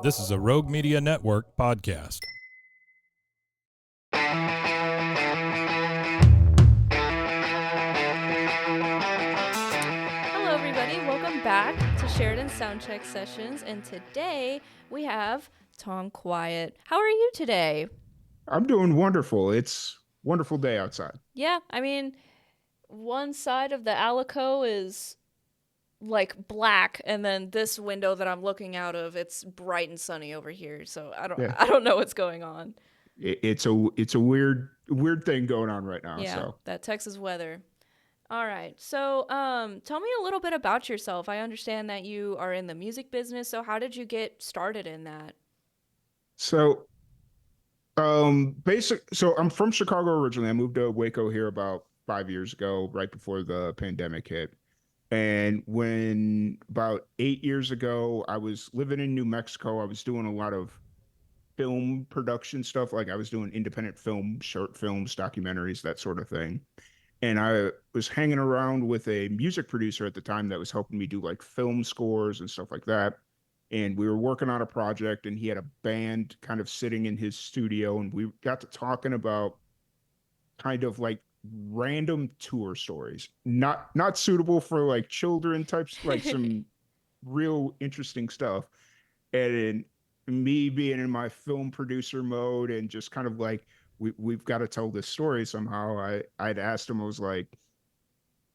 This is a Rogue Media Network podcast. Hello, everybody. Welcome back to Sheridan Soundcheck sessions. And today we have Tom Kwiat. How are you today? I'm doing wonderful. It's a wonderful day outside. Yeah, I mean, one side of the Alico is like black, and then this window that I'm looking out of, it's bright and sunny over here. So I don't, Yeah, I don't know what's going on. it's a weird thing going on right now. Yeah, So that Texas weather. All right. So, tell me a little bit about yourself. I understand that you are in the music business. So, how did you get started in that? so so I'm from Chicago originally. I moved to Waco here about 5 years ago, right before the pandemic hit. And when about 8 years ago, I was living in New Mexico. I was doing a lot of film production stuff. Like I was doing independent film, short films, documentaries, that sort of thing. And I was hanging around with a music producer at the time that was helping me do like film scores and stuff like that. And we were working on a project, and he had a band kind of sitting in his studio, and we got to talking about kind of like random tour stories, not suitable for like children types, like some real interesting stuff. And me being in my film producer mode and just kind of like we've got to tell this story somehow. I'd asked him, I was like,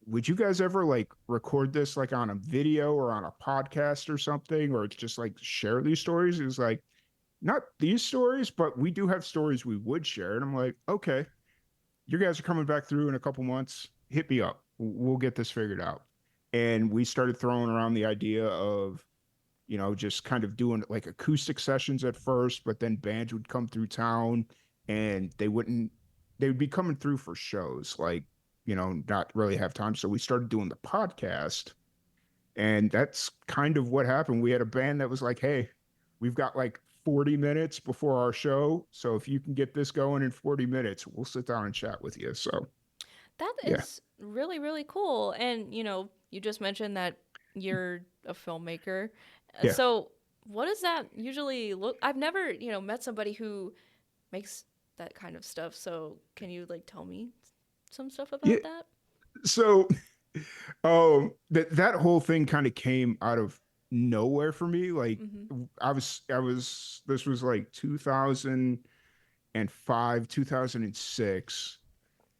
would you guys ever like record this like on a video or on a podcast or something, or just like share these stories? He was like, not these stories, but we do have stories we would share. And I'm like, okay, you guys are coming back through in a couple months. Hit me up. We'll get this figured out. And we started throwing around the idea of, just kind of doing like acoustic sessions at first, but then bands would come through town, and they would be coming through for shows, like, not really have time. So we started doing the podcast, and that's kind of what happened. We had a band that was like, hey, we've got like 40 minutes before our show. So if you can get this going in 40 minutes, we'll sit down and chat with you. So, That yeah. is really, really cool. And, you just mentioned that you're a filmmaker. Yeah. So, what does that usually look? I've never, met somebody who makes that kind of stuff. So, can you like tell me some stuff Yeah. about that? So that whole thing kind of came out of nowhere for me. Like Mm-hmm. I was this was like 2005, 2006,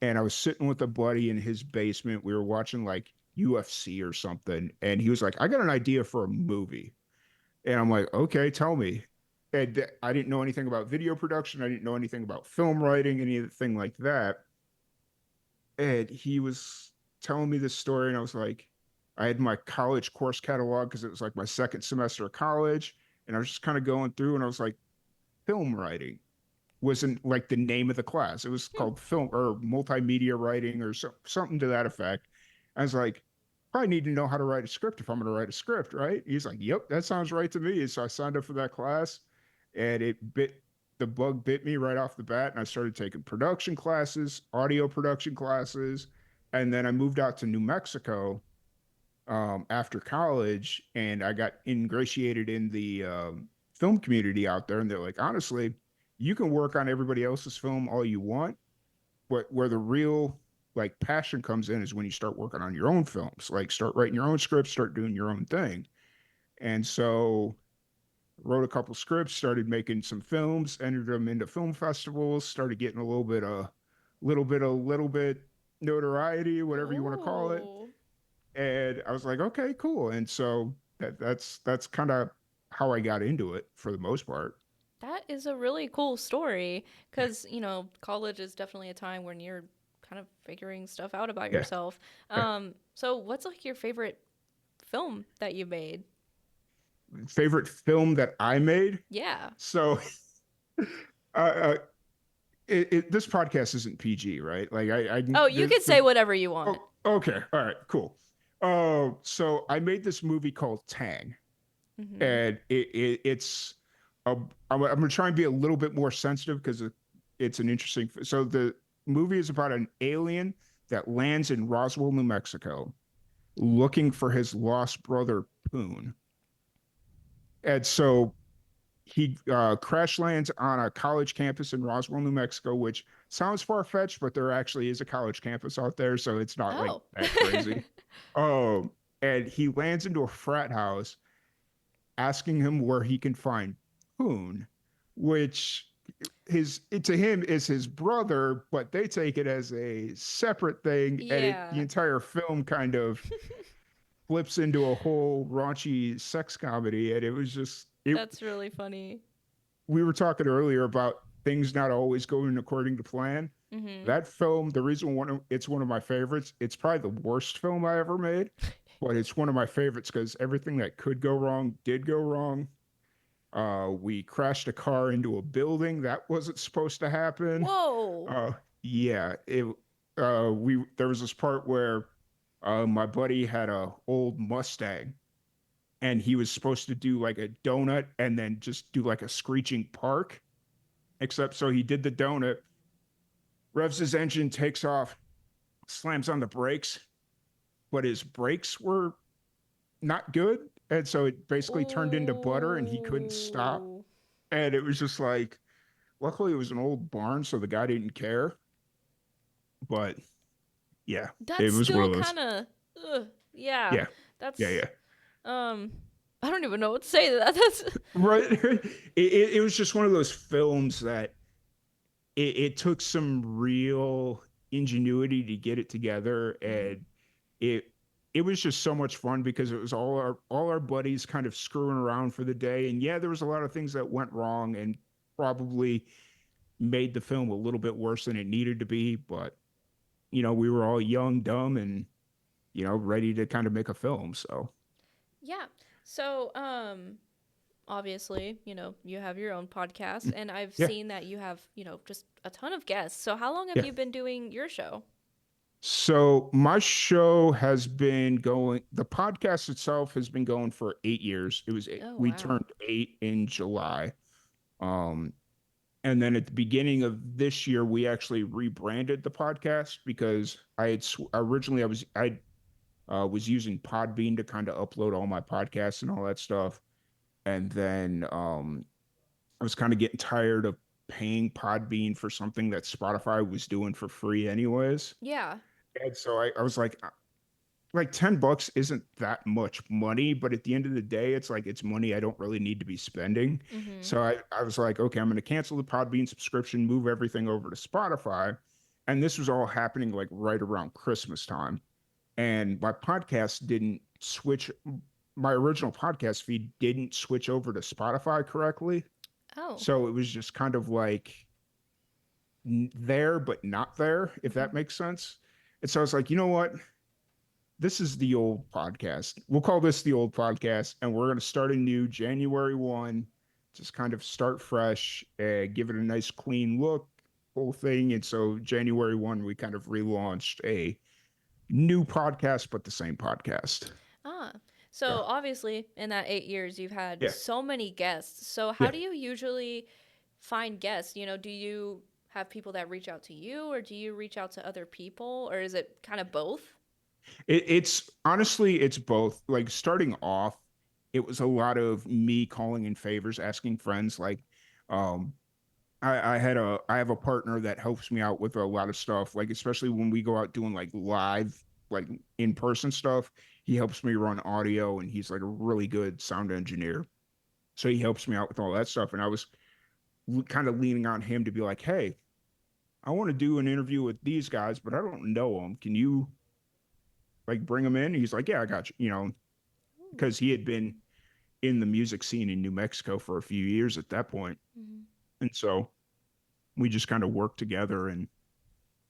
and I was sitting with a buddy in his basement. We were watching like UFC or something, and he was like, I got an idea for a movie. And I'm like, okay, tell me. And I didn't know anything about video production. I didn't know anything about film writing, anything like that. And he was telling me this story, and I was like, I had my college course catalog because it was like my second semester of college, and I was just kind of going through, and I was like, film writing wasn't like the name of the class. It was Hmm. called film or multimedia writing or something to that effect. I was like, I need to know how to write a script if I'm going to write a script, right? He's like, yep, that sounds right to me. So I signed up for that class, and the bug bit me right off the bat. And I started taking production classes, audio production classes. And then I moved out to New Mexico after college, and I got ingratiated in the film community out there. And they're like, honestly, you can work on everybody else's film all you want, but where the real like passion comes in is when you start working on your own films, like start writing your own scripts, start doing your own thing. And so wrote a couple scripts, started making some films, entered them into film festivals, started getting a little bit notoriety, whatever you want to call it. Oh, And I was like, okay, cool. And so that's kind of how I got into it for the most part. that is a really cool story because, college is definitely a time when you're kind of figuring stuff out about Yeah. yourself. Yeah. So what's like your favorite film that you made? Favorite film that I made. Yeah. So uh, this podcast isn't PG, right? Like Oh, you could say whatever you want. oh, okay, all right, cool. So I made this movie called Tang, Mm-hmm. and it's a, I'm gonna try and be a little bit more sensitive because it's an interesting. So the movie is about an alien that lands in Roswell, New Mexico, looking for his lost brother Poon, and so he crash lands on a college campus in Roswell, New Mexico, which sounds far fetched, but there actually is a college campus out there, so it's not like Oh. that crazy. Um, and he lands into a frat house, asking him where he can find Poon, which his to him is his brother, but they take it as a separate thing, and the Yeah. entire film kind of flips into a whole raunchy sex comedy, and it was just it. That's really funny. We were talking earlier about things not always going according to plan. Mhm. That film, the reason it's one of my favorites, it's probably the worst film I ever made, but it's one of my favorites because everything that could go wrong did go wrong. We crashed a car into a building that wasn't supposed to happen. Whoa. Uh, yeah, it. We there was this part where my buddy had a old Mustang, and he was supposed to do like a donut and then just do like a screeching park. Except so he did the donut, revs his engine, takes off, slams on the brakes, but his brakes were not good. And so it basically turned into butter and he couldn't stop. Ooh. And it was just like, luckily it was an old barn, so the guy didn't care. But yeah, it That's was one still of those. kind of yeah. Yeah, yeah, That's yeah. um I don't even know what to say to that. That's Right. It was just one of those films that it took some real ingenuity to get it together, Mhm. and it it was just so much fun because it was all our buddies kind of screwing around for the day. And yeah, there was a lot of things that went wrong and probably made the film a little bit worse than it needed to be, but we were all young, dumb, and ready to kind of make a film. So yeah. So obviously, you have your own podcast and I've yeah, seen that you have, just a ton of guests. So how long have yeah. you been doing your show? So my show has been going. The podcast itself has been going for 8 years. Oh, We wow. turned 8 in July. Um, and then at the beginning of this year, we actually rebranded the podcast because originally I was using Podbean to kind of upload all my podcasts and all that stuff, and then I was kind of getting tired of paying Podbean for something that Spotify was doing for free anyways. Yeah. And so I was like $10 isn't that much money, but at the end of the day, it's like it's money I don't really need to be spending. Mhm. So I was like, okay, I'm going to cancel the Podbean subscription, move everything over to Spotify. And this was all happening like right around Christmas time. And my original podcast feed didn't switch over to Spotify correctly. Oh. So it was just kind of like there, but not there, if Mhm. that makes sense. And so I was like, you know what? This is the old podcast. We'll call this the old podcast, and we're going to start anew January 1, just kind of start fresh, give it a nice clean look, whole thing. And so January 1, we kind of relaunched a new podcast, but the same podcast. Ah. So Yeah. obviously in that 8 years you've had Yeah. so many guests. So how Yeah. do you usually find guests? Do you have people that reach out to you or do you reach out to other people or is it kind of both? It's honestly, it's both. Like starting off, it was a lot of me calling in favors, asking friends. Like, um, I have a partner that helps me out with a lot of stuff. Like especially when we go out doing like live, like in person stuff. He helps me run audio, and he's like a really good sound engineer. So he helps me out with all that stuff. And I was kind of leaning on him to be like, hey, I want to do an interview with these guys, but I don't know them. Can you like bring them in? And he's like, yeah, I got you. Ooh. Because he had been in the music scene in New Mexico for a few years at that point. Mhm. And so we just kind of worked together, and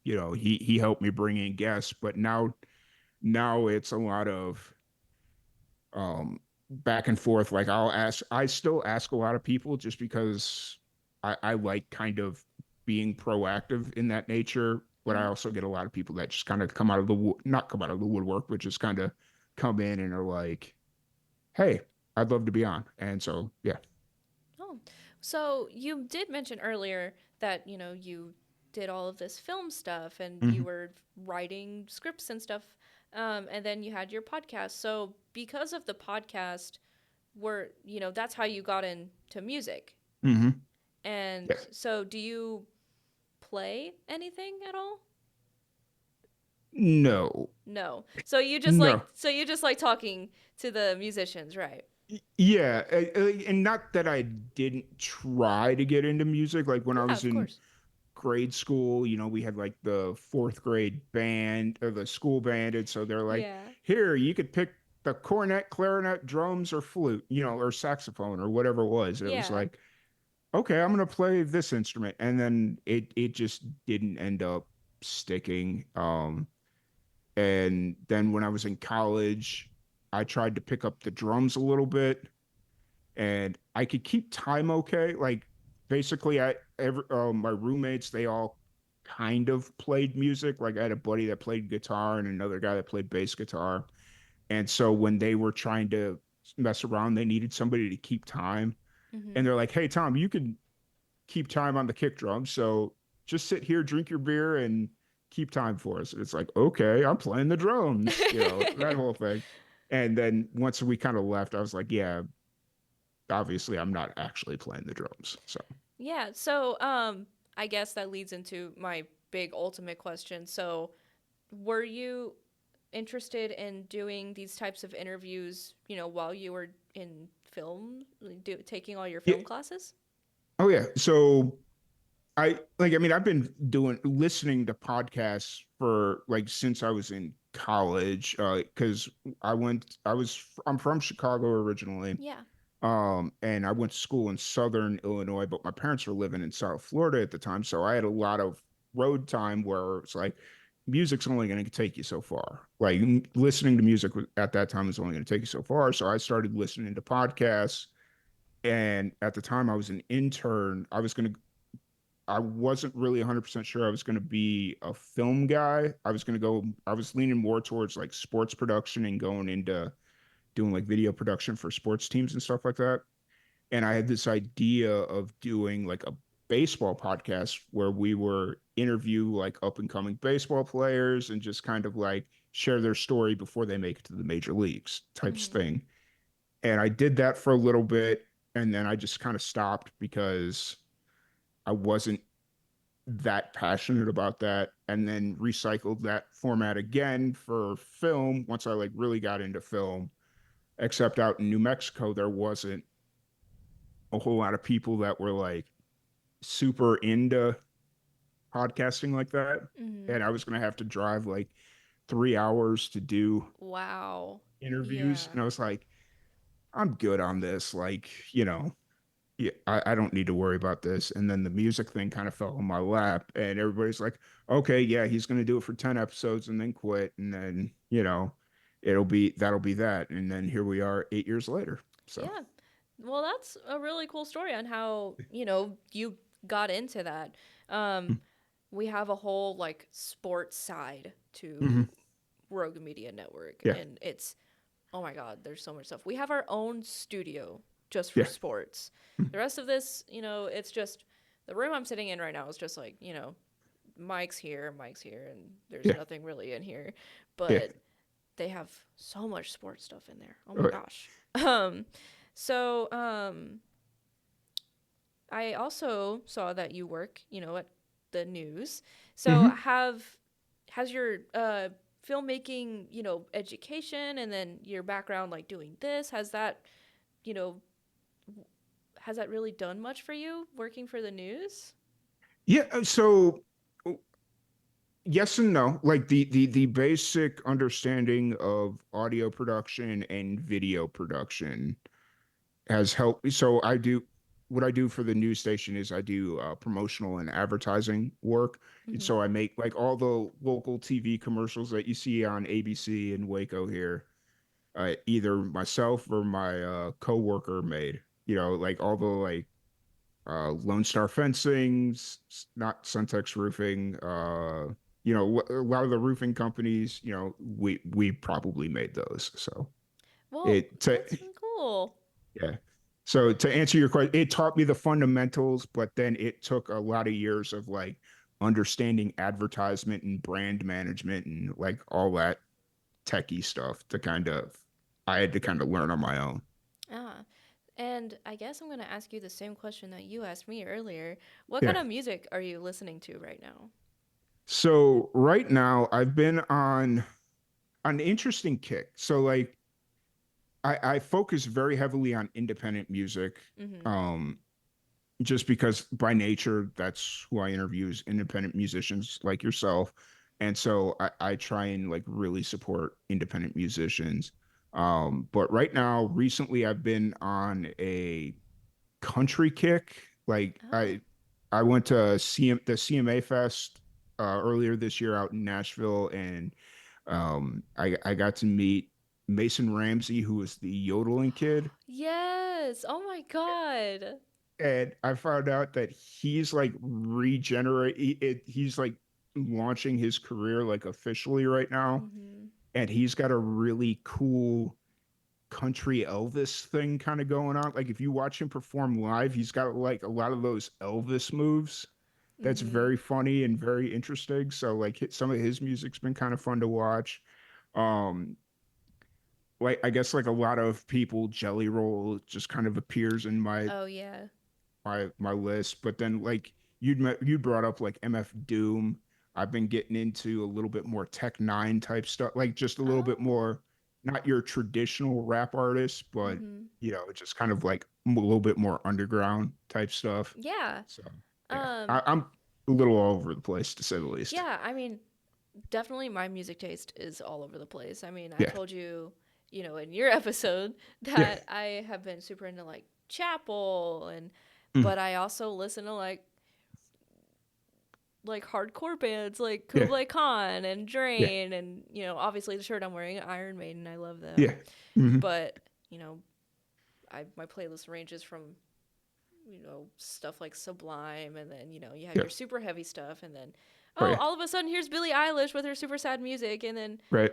he helped me bring in guests, but now it's a lot of back and forth. Like I still ask a lot of people just because I like kind of being proactive in that nature, but I Mhm. also get a lot of people that just kind of not come out of the woodwork, but just kind of come in and are like, hey, I'd love to be on. And so yeah. Oh, so you did mention earlier that, you did all of this film stuff and you Mhm. were writing scripts and stuff. And then you had your podcast. So, because of the podcast, were, that's how you got into music. Hmm. And Yeah. so do you play anything at all? No. No. So you just like talking to the musicians, right? Yeah, and not that I didn't try to get into music. Like when I Yeah, was of in course. grade school, we had like the fourth grade band or the school band, and so they're like, Yeah. "Here, you could pick the cornet, clarinet, drums, or flute, or saxophone or whatever it was." And it was Yeah. like, "Okay, I'm gonna play this instrument," and then it just didn't end up sticking. And then when I was in college, I tried to pick up the drums a little bit and I could keep time okay. Like basically, my roommates they all kind of played music. Like I had a buddy that played guitar and another guy that played bass guitar. And so when they were trying to mess around, they needed somebody to keep time. Mhm. And they're like, "Hey Tom, you can keep time on the kick drum. So just sit here, drink your beer, and keep time for us." And it's like, okay, I'm playing the drums, that whole thing. And then once we kind of left, I was like, yeah, obviously I'm not actually playing the drums. So Yeah, so I guess that leads into my big ultimate question. So, were you interested in doing these types of interviews, while you were in film, taking all your yeah. film classes? Oh yeah. So I mean, I've been listening to podcasts for like since I was in college, because I'm from Chicago originally. Yeah. And I went to school in Southern Illinois, but my parents were living in South Florida at the time. So I had a lot of road time where it's like music's only going to take you so far. Like listening to music at that time was only going to take you so far. So I started listening to podcasts. And at the time I was an intern, I wasn't really 100% sure I was going to be a film guy. I was leaning more towards like sports production and going into doing like video production for sports teams and stuff like that. And I had this idea of doing like a baseball podcast where we were interview like up and coming baseball players and just kind of like share their story before they make it to the major leagues types Mhm. thing. And I did that for a little bit and then I just kind of stopped because I wasn't that passionate about that and then recycled that format again for film once I like really got into film. Except out in New Mexico there wasn't a whole lot of people that were like super into podcasting like that. Mhm. And I was going to have to drive like 3 hours to do Wow. interviews. Yeah. And I was like, I'm good on this. Like, yeah, I don't need to worry about this. And then the music thing kind of fell in my lap. And everybody's like, okay, yeah, he's going to do it for 10 episodes and then quit. And then, that'll be that. And then here we are 8 years later. So, Yeah. Well, that's a really cool story on how, you got into that. Um, we have a whole like sports side mm-hmm. to Rogue Media Network, Yeah, and it's, oh my God, there's so much stuff. We have our own studio just for yeah, sports. The rest of this, it's just the room I'm sitting in right now is just like, mics here, and there's yeah, nothing really in here. yeah. But they have so much sports stuff in there. Oh my Uh, gosh. Um, so I also saw that you work, at the news. So mhm. has your filmmaking, education and then your background like doing this, you know, has that really done much for you working for the news? Yeah, so yes and no. Like the basic understanding of audio production and video production has helped me. So I do what I do for the news station is I do promotional and advertising work. And Mm-hmm. so I make like all the local TV commercials that you see on ABC in Waco here. Either myself or my coworker made. Like all the like Lone Star Fencing, not Suntex Roofing. A lot of the roofing companies. We probably made those. So Well, it to, that's really cool. yeah. So to answer your question, it taught me the fundamentals, but then it took a lot of years of like understanding advertisement and brand management and like all that techie stuff to kind of I had to kind of learn on my own. Ah, and I guess I'm going to ask you the same question that you asked me earlier. What kind Yeah. of music are you listening to right now? So right now I've been on an interesting kick. So like I focus very heavily on independent music. Mm-hmm. Um, just because by nature that's who I interview is independent musicians like yourself. And so I try and like really support independent musicians. But right now, recently I've been on a country kick. Like Oh, I went to the CMA Fest earlier this year out in Nashville, and I got to meet Mason Ramsey, who was the yodeling kid. yes. Oh my God. And I found out that he's like he's like launching his career like officially right now, Mm-hmm. and he's got a really cool country Elvis thing kind of going on. Like if you watch him perform live, he's got like a lot of those Elvis moves. That's Mm-hmm. very funny and very interesting. So like some of his music's been kind of fun to watch. Um, like I guess like a lot of people, Jelly Roll just kind of appears in Oh yeah. my list. But then like you brought up like MF Doom. I've been getting into a little bit more Tech Nine type stuff, like just a little bit Oh. more, not your traditional rap artist, but Mm-hmm. just kind of like a little bit more underground type stuff. Yeah. So yeah, Um. I'm a little all over the place to say the least. Yeah. I mean, definitely my music taste is all over the place. I mean, I Yeah, told you, in your episode yeah, that I have been super into like Chapel and mm, but I also listen to like hardcore bands like yeah, Kublai Khan and yeah, Drain and obviously the shirt I'm wearing Iron Maiden. I love them. yeah, hmm But, you know, I my playlist ranges from stuff like Sublime, and then you have yeah, your super heavy stuff, and then oh, right, all of a sudden here's Billie Eilish with her super sad music, and then right,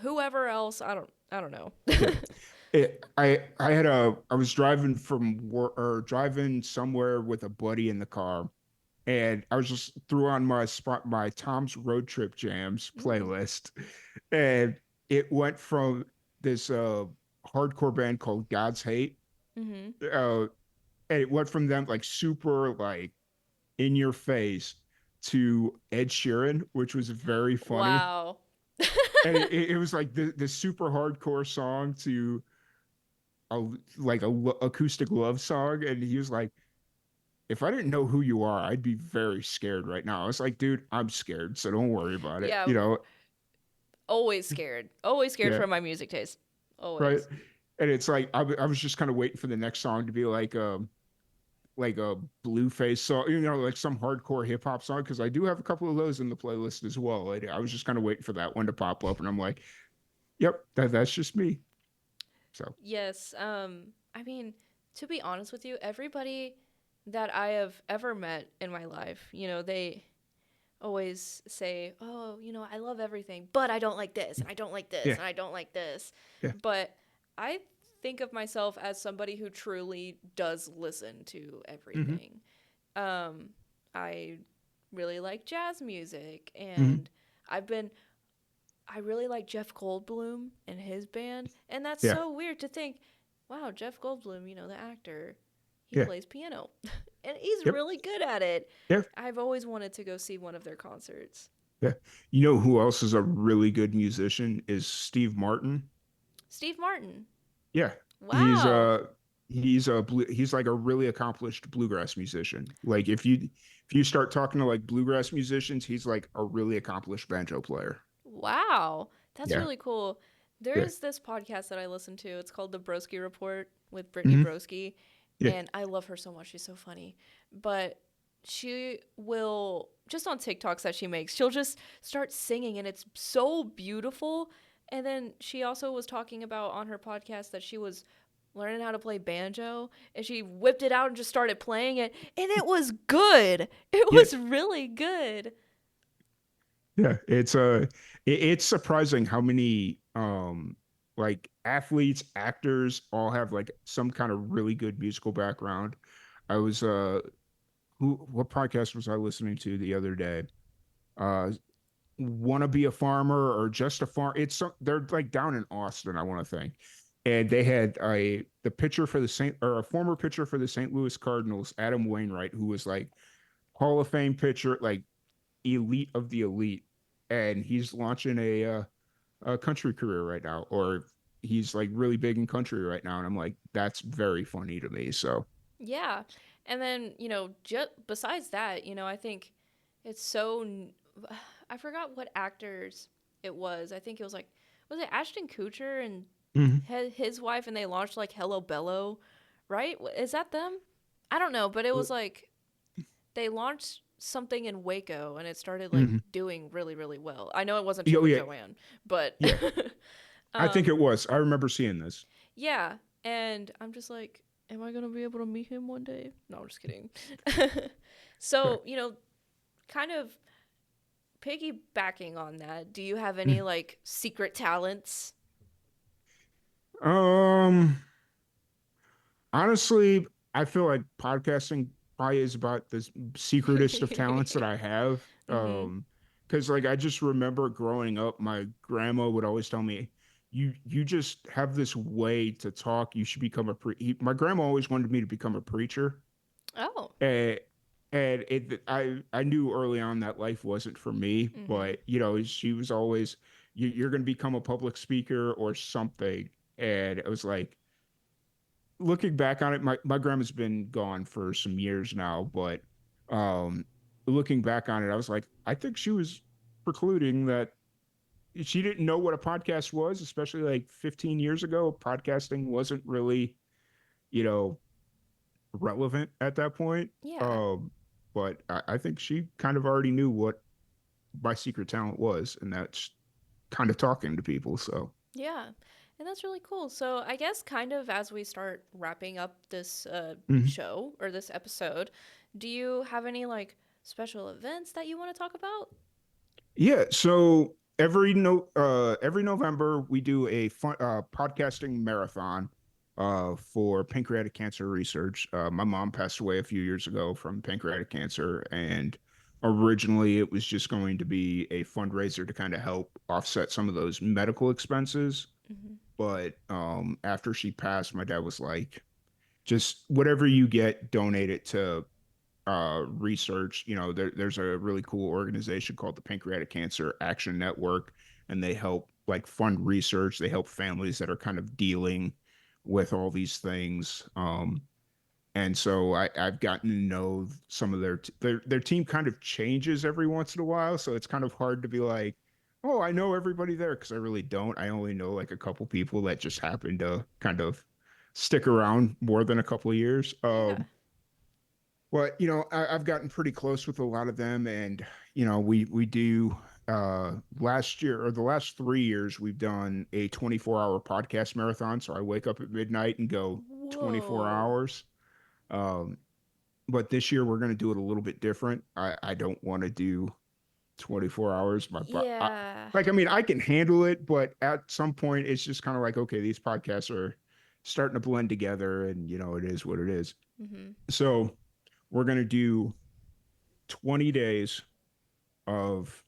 whoever else, I don't know. yeah. I was driving from work or driving somewhere with a buddy in the car, and I was just threw on my Tom's Road Trip Jams Mm. playlist, and it went from this hardcore band called God's Hate, Mhm. uh, and it went from them like super like in your face to Ed Sheeran, which was very funny, Wow. and it was like the super hardcore song to a like acoustic love song, and he was like, if I didn't know who you are, I'd be very scared right now. I was like, dude, I'm scared, so don't worry about it. Yeah, always scared. Always scared Yeah, for my music taste. right. Always. And it's like I was just kind of waiting for the next song to be like a Blueface song, like some hardcore hip hop song, because I do have a couple of those in the playlist as well. I was just kind of waiting for that one to pop up, and I'm like, yep, that's just me. So, Yes. I mean, to be honest with you, everybody that I have ever met in my life, they always say, "Oh, I love everything, but I don't like this, and I don't like this, yeah, and I don't like this." yeah, But I think of myself as somebody who truly does listen to hmm everything. Um, I really like jazz music, hmm and I've been I really like Jeff Goldblum and his band, and that's yeah, so weird to think, wow, Jeff Goldblum, the actor, he yeah, plays piano, and he's yep, really good at it. yeah, I've always wanted to go see one of their concerts. yeah. You know who else is a really good musician is Steve Martin. Steve Martin. Yeah, he's Wow. he's like a really accomplished bluegrass musician. Like if you start talking to like bluegrass musicians, he's like a really accomplished banjo player. Wow. That's Yeah, really cool. There yeah, is this podcast that I listen to. It's called The Broski Report with Brittany hmm Broski, yeah, and I love her so much. She's so funny. But she will just on TikToks that she makes, she'll just start singing and it's so beautiful. And then she also was talking about on her podcast that she was learning how to play banjo and she whipped it out and just started playing it and it was good. It yeah, was really good. yeah. It's surprising how many like athletes, actors all have like some kind of really good musical background. I was who what podcast was I listening to the other day? Uh Want to be a farmer or just a farm. They're like down in Austin, I want to think. and they had the pitcher for the Saint or a former pitcher for the St. Louis Cardinals, Adam Wainwright, who was like Hall of Fame pitcher, like elite of the elite, and he's launching a country career right now, or he's like really big in country right now, and I'm like, that's very funny to me. So, Yeah. And then, just besides that, I think it's I forgot what actors it was. I think it was it Ashton Kutcher and mhm, his wife, and they launched like Hello Bello, right? Is that them? I don't know, but it was like they launched something in Waco and it started like mhm. doing really, really well. I know it wasn't Oh Truly yeah, Joanne, but yeah. I think um, it was. I remember seeing this. yeah. And I'm just like, am I gonna be able to meet him one day? No, I'm just kidding. So, kind of piggybacking on that, do you have any like secret talents? Um, Honestly, I feel like podcasting probably is about the secretest of talents that I have. Mm-hmm. Because like I just remember growing up, my grandma would always tell me, "You just have this way to talk. You should become a My grandma always wanted me to become a preacher, Oh. and I knew early on that life wasn't for me. Mm-hmm. But she was always, You're going to become a public speaker or something." And it was like looking back on it, my grandma's been gone for some years now, but um, looking back on it, I was like, I think she was precluding that. She didn't know what a podcast was, especially like 15 years ago. Podcasting wasn't really, you know, relevant at that point. Yeah. But I think she kind of already knew what my secret talent was, and that's kind of talking to people. So, Yeah. And that's really cool. So, I guess kind of as we start wrapping up this mhm. show or this episode, do you have any like special events that you want to talk about? Yeah, so every November we do a fun podcasting marathon for pancreatic cancer research. My mom passed away a few years ago from pancreatic cancer, and originally it was just going to be a fundraiser to kind of help offset some of those medical expenses. Mm-hmm. But after she passed, my dad was like, just whatever you get, donate it to research. There's a really cool organization called the Pancreatic Cancer Action Network, and they help like fund research. They help families that are kind of dealing with all these things. And so I've gotten to know some of their team kind of changes every once in a while. So it's kind of hard to be like, oh, I know everybody there, because I really don't. I only know like a couple people that just happen to kind of stick around more than a couple of years. Yeah. But I've gotten pretty close with a lot of them, and we do. Last year or the last 3 years, we've done a 24-hour podcast marathon. So I wake up at midnight and go 24 Whoa. hours. Um, but this year we're going to do it a little bit different. I don't want to do 24 hours. Yeah. I mean, I can handle it, but at some point it's just kind of like, okay, these podcasts are starting to blend together, and it is what it is. Mm-hmm. So we're going to do 20 days of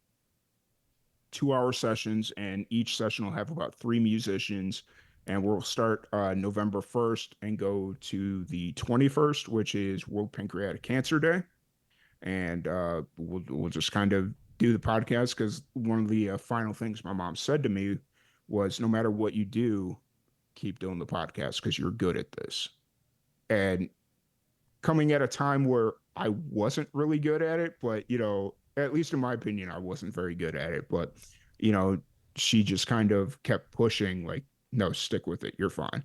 2-hour sessions, and each session will have about 3 musicians. And we'll start November 1st and go to the 21st, which is World Pancreatic Cancer Day. And we'll just kind of do the podcast, because one of the final things my mom said to me was, no matter what you do, keep doing the podcast because you're good at this. And coming at a time where I wasn't really good at it, but at least in my opinion, I wasn't very good at it. But you know, she just kind of kept pushing, like, no, stick with it, you're fine.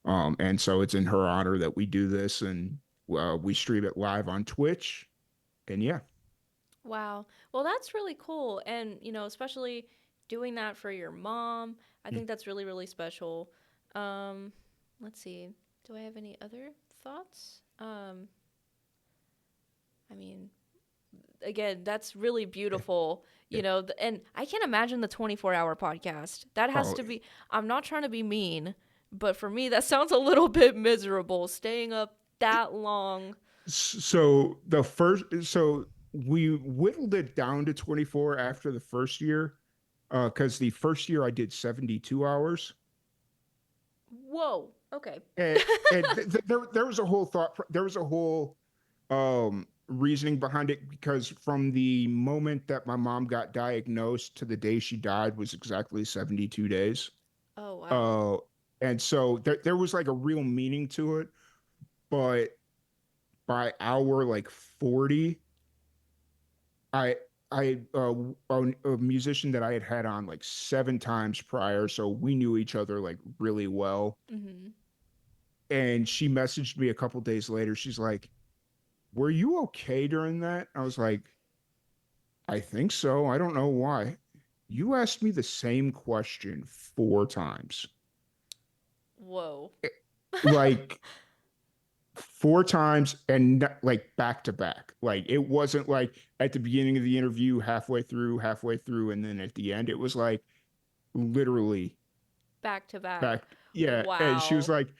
And so it's in her honor that we do this, and we stream it live on Twitch, and yeah. Wow. Well, that's really cool. And, especially doing that for your mom, I think that's really, really special. Um, let's see. Do I have any other thoughts? I mean, again, that's really Yeah, beautiful, yeah. and I can't imagine the 24-hour podcast. That has Oh, to be, I'm not trying to be mean, but for me, that sounds a little bit miserable staying up that long. so we whittled it down to 24 after the first year, because the first year I did 72 hours. Whoa. Okay. There was a whole reasoning behind it, because from the moment that my mom got diagnosed to the day she died was exactly 72 days. Oh, wow. Uh, and so there was like a real meaning to it, but by hour like 40, I a musician that I had had on like 7 times prior, so we knew each other like really well. Mhm. And she messaged me a couple days later. She's like, "Were you okay during that?" I was like, "I think so. I don't know why." You asked me the same question 4 times, Whoa. like 4 times, and like back to back. Like it wasn't like at the beginning of the interview, halfway through, and then at the end. It was like literally Back to back. back. Yeah. And she was Wow. like,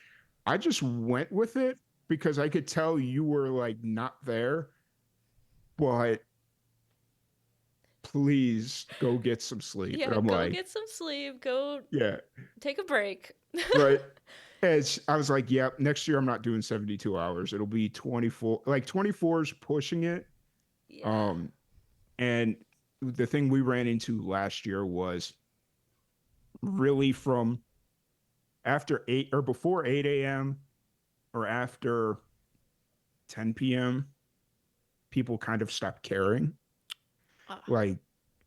I just went with it because I could tell you were like not there, but please go get some sleep. And Yeah, I'm go like, get some sleep. Go yeah, take a break. right. And I was like, yeah, next year I'm not doing 72 hours. It'll be 24, like 24 is pushing it. Yeah. Um, and the thing we ran into last year was really from after 8 or before 8 a.m. or after 10 p.m., people kind of stopped caring. Ah, Like,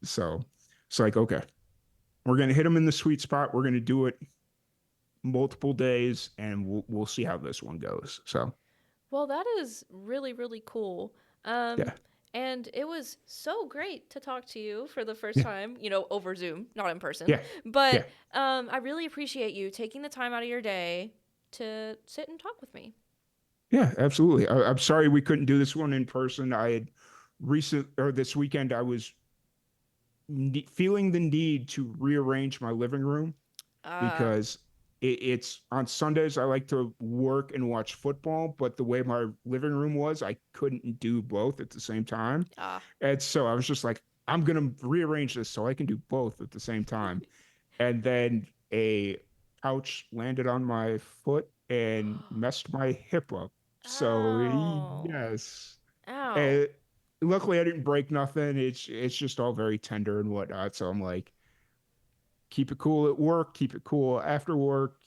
so it's like, okay, we're going to hit them in the sweet spot. We're going to do it multiple days, and we'll see how this one goes. So, well, that is really, really cool. Um, yeah, and it was so great to talk to you for the first yeah, time, over Zoom, not in person. yeah, yeah, But I really appreciate you taking the time out of your day to sit and talk with me. yeah, absolutely. I'm sorry we couldn't do this one in person. I had this weekend, I was feeling the need to rearrange my living room Uh, because it's on Sundays. I like to work and watch football, but the way my living room was, I couldn't do both at the same time. ah. And so I was just like, I'm gonna rearrange this so I can do both at the same time. And then a couch landed on my foot and messed my hip up. So Ow. yes, Ow. and luckily I didn't break nothing. It's just all very tender and whatnot. So I'm like, keep it cool at work, keep it cool after work,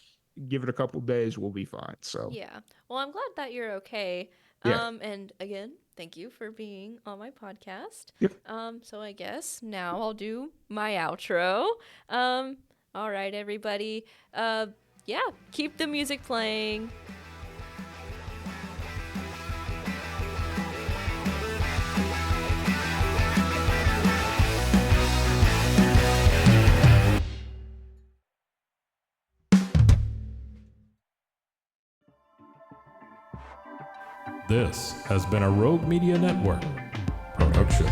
give it a couple days, we'll be fine. So Yeah. Well, I'm glad that you're okay. yeah, And again, thank you for being on my podcast. yep. So I guess now I'll do my outro. Um, all right, everybody. Yeah, keep the music playing. This has been a Rogue Media Network production.